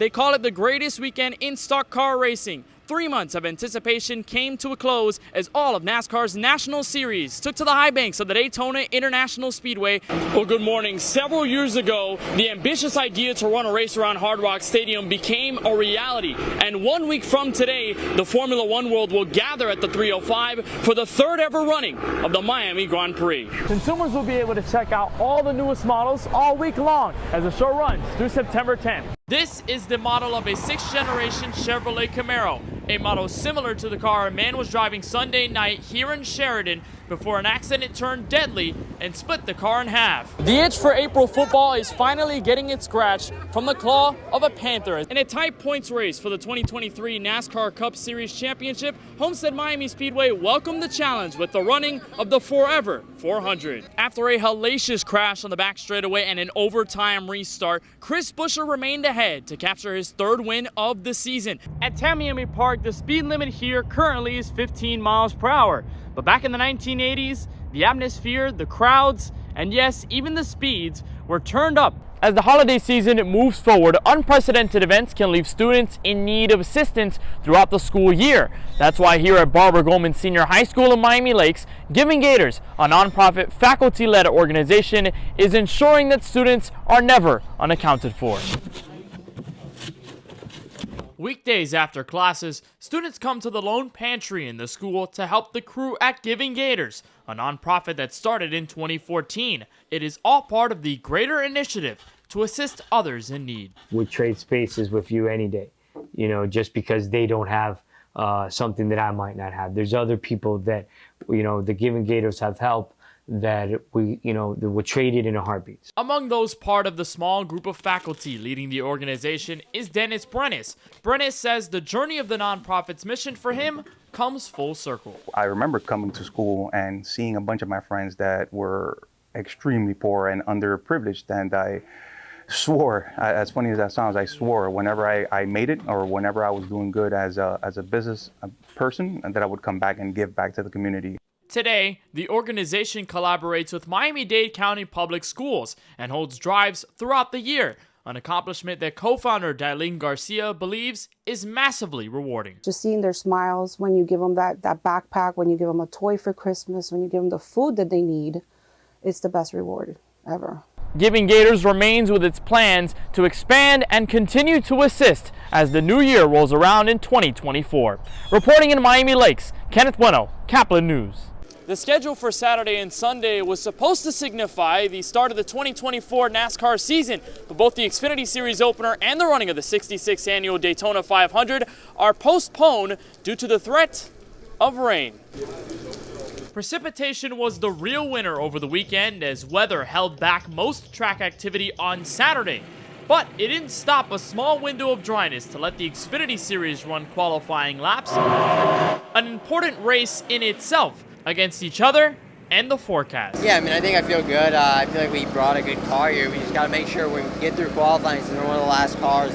They call it the greatest weekend in stock car racing. 3 months of anticipation came to a close as all of NASCAR's National Series took to the high banks of the Daytona International Speedway. Well, good morning. Several years ago, the ambitious idea to run a race around Hard Rock Stadium became a reality. And 1 week from today, the Formula One world will gather at the 305 for the third ever running of the Miami Grand Prix. Consumers will be able to check out all the newest models all week long as the show runs through September 10th. This is the model of a 6th generation Chevrolet Camaro, a model similar to the car a man was driving Sunday night here in Sheridan before an accident turned deadly and split the car in half. The itch for April football is finally getting its scratch from the claw of a Panther. In a tight points race for the 2023 NASCAR Cup Series Championship, Homestead Miami Speedway welcomed the challenge with the running of the Forever 400. After a hellacious crash on the back straightaway and an overtime restart, Chris Buescher remained ahead to capture his third win of the season. At Tamiami Park, the speed limit here currently is 15 miles per hour. But back in the 1980s, the atmosphere, the crowds, and yes, even the speeds were turned up. As the holiday season moves forward, unprecedented events can leave students in need of assistance throughout the school year. That's why here at Barbara Goldman Senior High School in Miami Lakes, Giving Gators, a nonprofit faculty-led organization, is ensuring that students are never unaccounted for. Weekdays after classes, students come to the Lone Pantry in the school to help the crew at Giving Gators, a nonprofit that started in 2014. It is all part of the greater initiative to assist others in need. Would trade spaces with you any day, just because they don't have something that I might not have. There's other people that, the Giving Gators have helped that that were traded in a heartbeat. Among those part of the small group of faculty leading the organization is Dennis Brennis. Brennis says the journey of the nonprofit's mission for him comes full circle. I remember coming to school and seeing a bunch of my friends that were extremely poor and underprivileged, and I swore, as funny as that sounds, I swore whenever I made it or whenever I was doing good as a business person, and that I would come back and give back to the community. Today, the organization collaborates with Miami-Dade County Public Schools and holds drives throughout the year, an accomplishment that co-founder Darlene Garcia believes is massively rewarding. Just seeing their smiles when you give them that backpack, when you give them a toy for Christmas, when you give them the food that they need, it's the best reward ever. Giving Gators remains with its plans to expand and continue to assist as the new year rolls around in 2024. Reporting in Miami Lakes, Kenneth Bueno, Caplin News. The schedule for Saturday and Sunday was supposed to signify the start of the 2024 NASCAR season, but both the Xfinity Series opener and the running of the 66th annual Daytona 500 are postponed due to the threat of rain. Precipitation was the real winner over the weekend as weather held back most track activity on Saturday. But it didn't stop a small window of dryness to let the Xfinity Series run qualifying laps, an important race in itself, against each other and the forecast. Yeah, I think I feel good. I feel like we brought a good car here. We just got to make sure we get through qualifying since we're one of the last cars.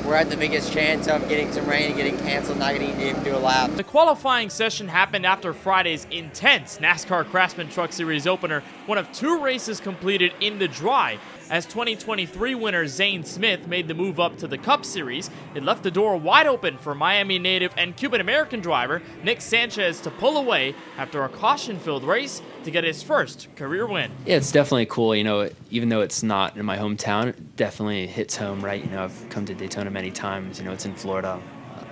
We're at the biggest chance of getting some rain and getting canceled, not getting to even do a lap. The qualifying session happened after Friday's intense NASCAR Craftsman Truck Series opener, one of 2 races completed in the dry. As 2023 winner Zane Smith made the move up to the Cup Series, it left the door wide open for Miami native and Cuban-American driver Nick Sanchez to pull away after a caution-filled race to get his first career win. Yeah, it's definitely cool. Even though it's not in my hometown, it definitely hits home, right? I've come to Daytona many times. It's in Florida.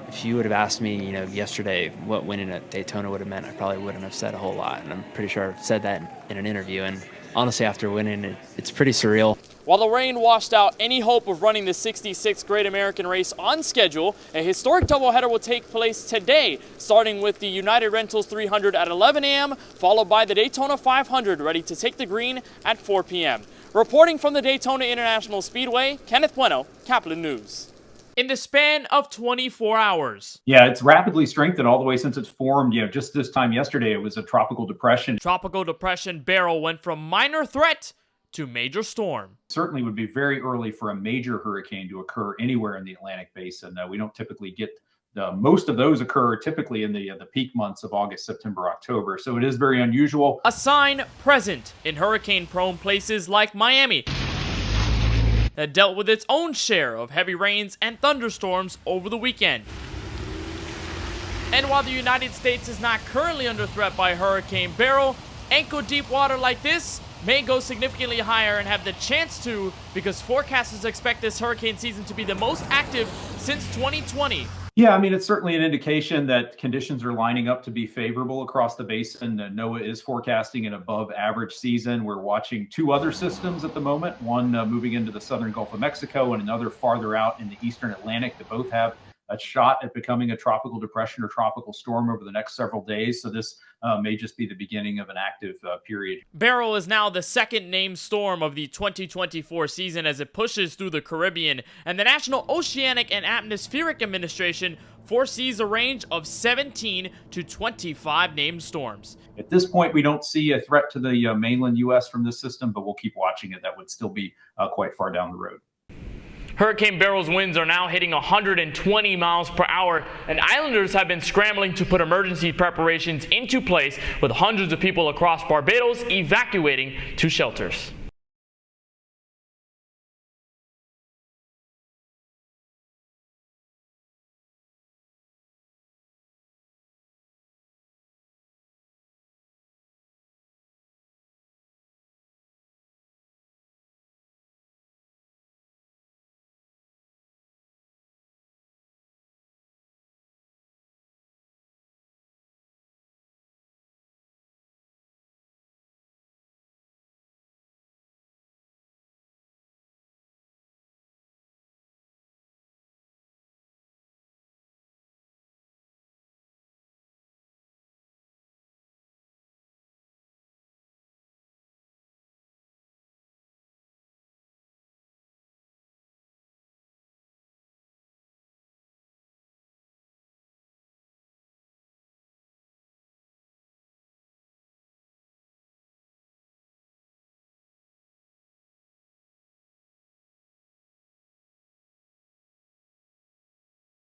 If you would have asked me, yesterday what winning at Daytona would have meant, I probably wouldn't have said a whole lot. And I'm pretty sure I've said that in an interview. And honestly, after winning, it's pretty surreal. While the rain washed out any hope of running the 66th Great American Race on schedule, a historic doubleheader will take place today, starting with the United Rentals 300 at 11 a.m., followed by the Daytona 500 ready to take the green at 4 p.m. Reporting from the Daytona International Speedway, Kenneth Bueno, Caplin News. In the span of 24 hours. Yeah, it's rapidly strengthened all the way since it's formed. Just this time yesterday, it was a tropical depression. Tropical depression Beryl went from minor threat to major storm. Certainly would be very early for a major hurricane to occur anywhere in the Atlantic basin. We don't typically get most of those occur typically in the peak months of August, September, October. So it is very unusual. A sign present in hurricane-prone places like Miami. that dealt with its own share of heavy rains and thunderstorms over the weekend. And while the United States is not currently under threat by Hurricane Beryl, ankle-deep water like this may go significantly higher and have the chance to, because forecasters expect this hurricane season to be the most active since 2020. Yeah, I mean, it's certainly an indication that conditions are lining up to be favorable across the basin. NOAA is forecasting an above average season. We're watching two other systems at the moment, one moving into the southern Gulf of Mexico and another farther out in the eastern Atlantic, that both have a shot at becoming a tropical depression or tropical storm over the next several days. So this may just be the beginning of an active period. Beryl is now the second named storm of the 2024 season as it pushes through the Caribbean, and the National Oceanic and Atmospheric Administration foresees a range of 17 to 25 named storms. At this point, we don't see a threat to the mainland U.S. from this system, but we'll keep watching it. That would still be quite far down the road. Hurricane Beryl's winds are now hitting 120 miles per hour, and islanders have been scrambling to put emergency preparations into place, with hundreds of people across Barbados evacuating to shelters.